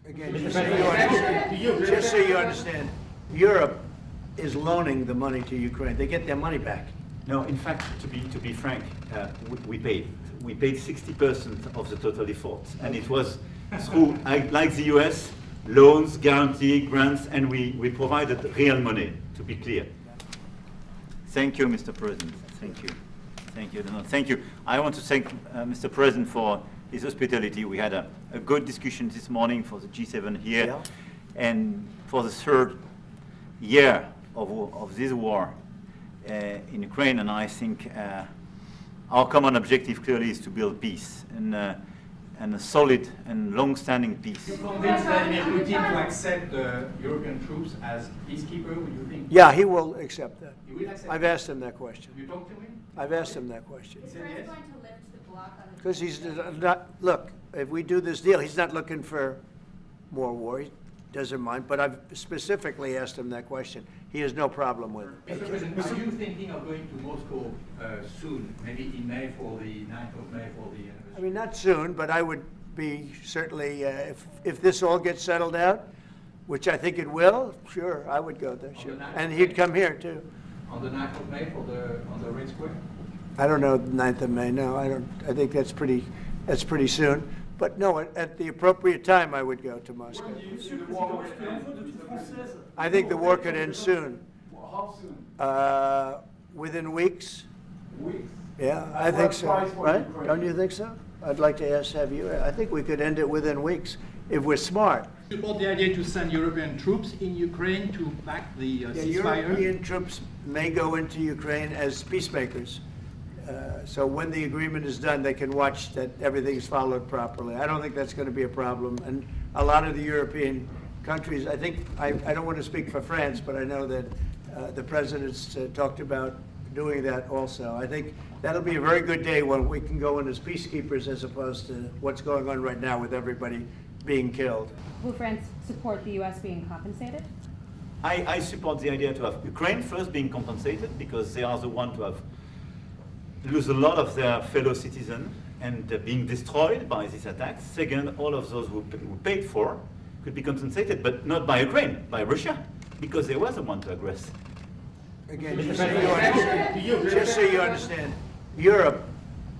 Again, just so you understand, Europe is loaning the money to Ukraine. They get their money back. No, in fact, to be frank, we paid 60% of the total effort, and it was through, like the US, loans, guarantee, grants, and we provided real money. To be clear. Thank you, Mr. President. Thank you. Thank you. No, thank you. I want to thank Mr. President for his hospitality. We had a good discussion this morning for the G7 here, Yeah. and for the third year of this war in Ukraine. And I think our common objective clearly is to build peace and a solid and long-standing peace. You convinced Vladimir Putin to accept the European troops as peacekeeper, would you think? Yeah, he will accept that. He will accept I've asked him that question. You talked to him? I've asked him that question. He said France yes? going to lift the block on the... Because he's not, look, if we do this deal, he's not looking for more war. He doesn't mind. But I've specifically asked him that question. He has no problem with it. Mr. President, are you thinking of going to Moscow soon, maybe in May for the 9th of May for the anniversary? I mean, not soon, but I would be certainly, if this all gets settled out, which I think it will, sure, I would go there, sure. And he'd come here, too. On the 9th of May on the Red Square? I don't know, the 9th of May, no, I don't, I think that's pretty soon. But no, at the appropriate time, I would go to Moscow. I think the war could end soon. How soon? Within weeks. Weeks? Yeah, I think so, right? Don't you think so? I'd like to have you, I think we could end it within weeks if we're smart. Support the idea to send European troops in Ukraine to back the ceasefire? European troops may go into Ukraine as peacemakers. So when the agreement is done, they can watch that everything's followed properly. I don't think that's going to be a problem. And a lot of the European countries, I think, I don't want to speak for France, but I know that the president's talked about doing that also. I think that'll be a very good day when we can go in as peacekeepers as opposed to what's going on right now with everybody being killed. Will France support the U.S. being compensated? I support the idea to have Ukraine first being compensated because they are the one to have lose a lot of their fellow citizens and being destroyed by these attacks. Second, all of those who paid for could be compensated, but not by Ukraine, by Russia, because they were the one to aggress. Again, just so you understand, Europe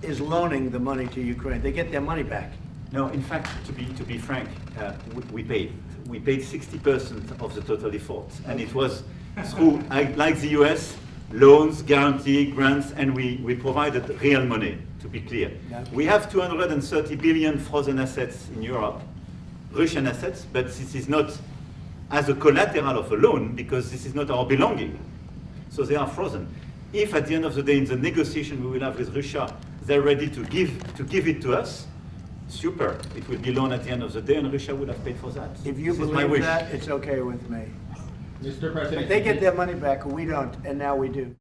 is loaning the money to Ukraine. They get their money back. No, in fact, to be frank, we paid 60% of the total effort, and it was through, like the US, loans, guarantee, grants, and we provided real money. To be clear, we have 230 billion frozen assets in Europe, Russian assets, but this is not as a collateral of a loan because this is not our belonging. So they are frozen. If at the end of the day in the negotiation we will have with Russia, they're ready to give it to us, super. It will be loan at the end of the day and Russia would have paid for that. If you believe that, it's okay with me. Mr. President, But they get their money back, we don't, and now we do.